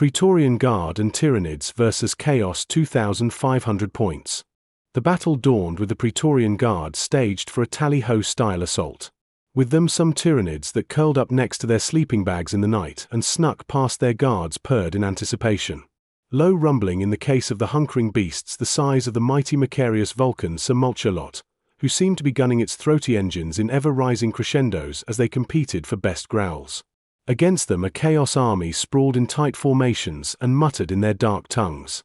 Praetorian Guard and Tyranids versus Chaos 2,500 points. The battle dawned with the Praetorian Guard staged for a tally-ho style assault. With them some Tyranids that curled up next to their sleeping bags in the night and snuck past their guards purred in anticipation. Low rumbling in the case of the hunkering beasts the size of the mighty Macarius Vulcan Sir Mulch A Lot, who seemed to be gunning its throaty engines in ever-rising crescendos as they competed for best growls. Against them a chaos army sprawled in tight formations and muttered in their dark tongues.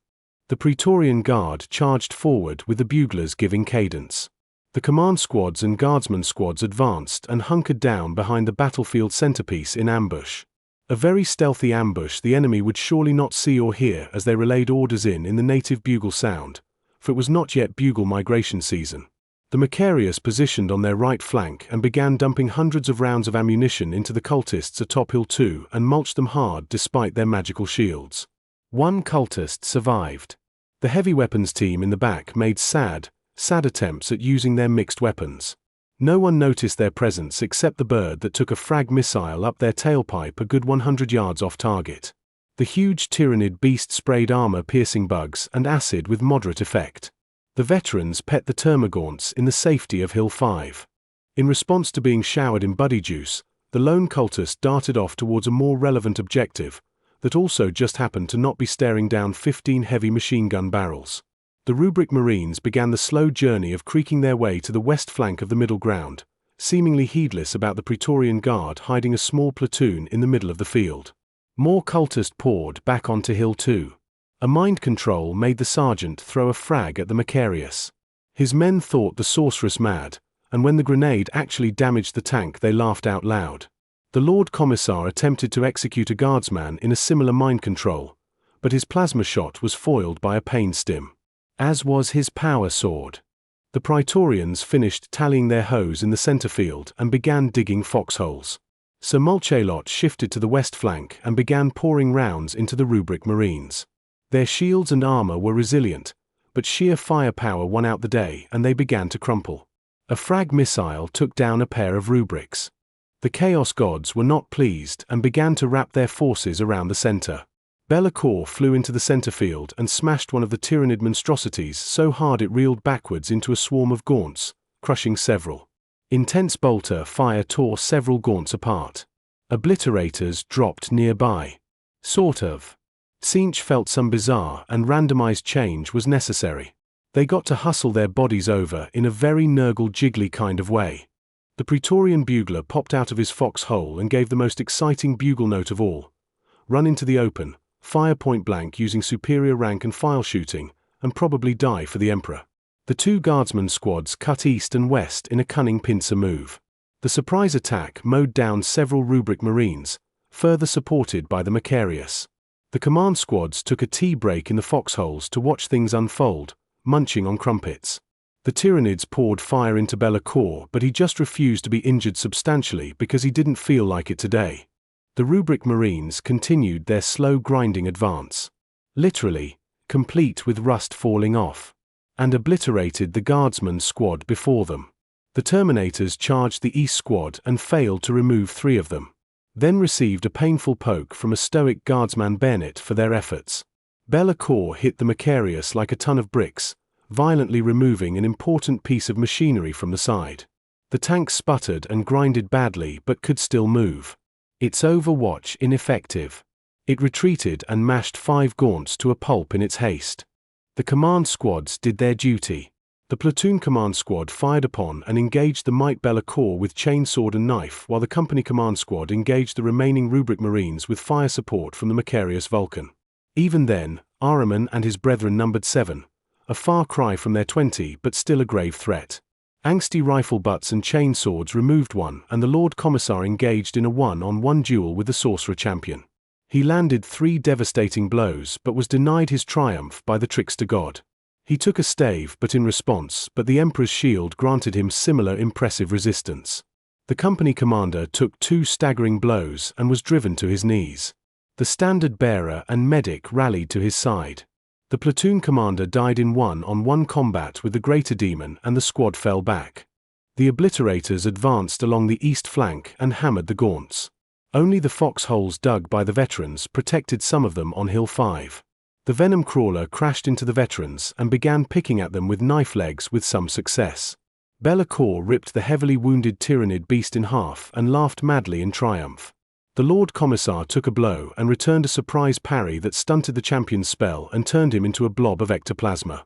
The Praetorian Guard charged forward with the buglers giving cadence. The command squads and guardsman squads advanced and hunkered down behind the battlefield centerpiece in ambush. A very stealthy ambush the enemy would surely not see or hear as they relayed orders in the native bugle sound, for it was not yet bugle migration season. The Macarius positioned on their right flank and began dumping hundreds of rounds of ammunition into the cultists atop Hill 2 and mulched them hard despite their magical shields. One cultist survived. The heavy weapons team in the back made sad attempts at using their mixed weapons. No one noticed their presence except the bird that took a frag missile up their tailpipe a good 100 yards off target. The huge Tyranid beast sprayed armor-piercing bugs and acid with moderate effect. The veterans pet the termagants in the safety of Hill 5. In response to being showered in buddy juice, the lone cultist darted off towards a more relevant objective that also just happened to not be staring down 15 heavy machine gun barrels. The Rubric Marines began the slow journey of creaking their way to the west flank of the middle ground, seemingly heedless about the Praetorian Guard hiding a small platoon in the middle of the field. More cultists poured back onto Hill 2. A mind control made the sergeant throw a frag at the Macarius. His men thought the sorceress mad, and when the grenade actually damaged the tank they laughed out loud. The Lord Commissar attempted to execute a guardsman in a similar mind control, but his plasma shot was foiled by a pain stim. As was his power sword. The Praetorians finished tallying their hoes in the center field and began digging foxholes. Sir Mulch A Lot shifted to the west flank and began pouring rounds into the Rubric Marines. Their shields and armor were resilient, but sheer firepower won out the day and they began to crumple. A frag missile took down a pair of rubrics. The Chaos Gods were not pleased and began to wrap their forces around the center. Bellacore flew into the center field and smashed one of the Tyranid monstrosities so hard it reeled backwards into a swarm of gaunts, crushing several. Intense bolter fire tore several gaunts apart. Obliterators dropped nearby. Sort of. Tzeentch felt some bizarre and randomized change was necessary. They got to hustle their bodies over in a very Nurgle jiggly kind of way. The Praetorian bugler popped out of his foxhole and gave the most exciting bugle note of all. Run into the open, fire point blank using superior rank and file shooting, and probably die for the Emperor. The two guardsman squads cut east and west in a cunning pincer move. The surprise attack mowed down several Rubric Marines, further supported by the Macarius. The command squads took a tea break in the foxholes to watch things unfold, munching on crumpets. The Tyranids poured fire into Bellacore, but he just refused to be injured substantially because he didn't feel like it today. The Rubric Marines continued their slow grinding advance. Literally, complete with rust falling off. And obliterated the guardsman squad before them. The Terminators charged the east squad and failed to remove 3 of them. Then received a painful poke from a stoic guardsman bayonet for their efforts. Bellacore hit the Macarius like a ton of bricks, violently removing an important piece of machinery from the side. The tank sputtered and grinded badly but could still move. Its overwatch ineffective. It retreated and mashed 5 gaunts to a pulp in its haste. The command squads did their duty. The platoon command squad fired upon and engaged the Might Bellacore with chainsword and knife, while the company command squad engaged the remaining Rubric Marines with fire support from the Macarius Vulcan. Even then, Ahriman and his brethren numbered 7, a far cry from their 20 but still a grave threat. Angsty rifle butts and chainswords removed one, and the Lord Commissar engaged in a one-on-one duel with the Sorcerer Champion. He landed 3 devastating blows but was denied his triumph by the Trickster God. He took a stave but in response, but the Emperor's shield granted him similar impressive resistance. The company commander took 2 staggering blows and was driven to his knees. The standard bearer and medic rallied to his side. The platoon commander died in one-on-one combat with the Greater Demon and the squad fell back. The obliterators advanced along the east flank and hammered the gaunts. Only the foxholes dug by the veterans protected some of them on Hill 5. The venom crawler crashed into the veterans and began picking at them with knife legs with some success. Bellacour ripped the heavily wounded Tyranid beast in half and laughed madly in triumph. The Lord Commissar took a blow and returned a surprise parry that stunted the champion's spell and turned him into a blob of ectoplasma.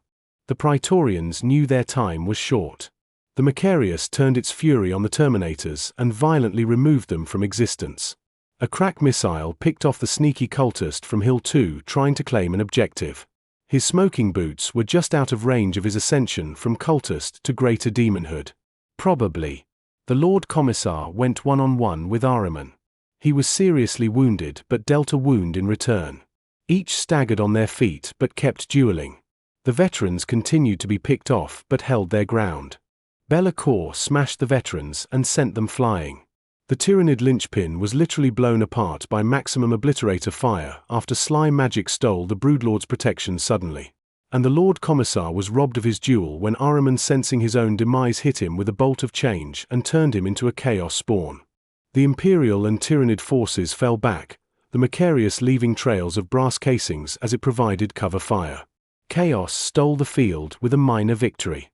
The Praetorians knew their time was short. The Macarius turned its fury on the Terminators and violently removed them from existence. A crack missile picked off the sneaky cultist from Hill 2 trying to claim an objective. His smoking boots were just out of range of his ascension from cultist to greater demonhood. Probably. The Lord Commissar went one-on-one with Ahriman. He was seriously wounded but dealt a wound in return. Each staggered on their feet but kept dueling. The veterans continued to be picked off but held their ground. Bellacour smashed the veterans and sent them flying. The Tyranid linchpin was literally blown apart by maximum obliterator fire after sly magic stole the Broodlord's protection suddenly. And the Lord Commissar was robbed of his duel when Ahriman, sensing his own demise, hit him with a bolt of change and turned him into a chaos spawn. The Imperial and Tyranid forces fell back, the Macarius leaving trails of brass casings as it provided cover fire. Chaos stole the field with a minor victory.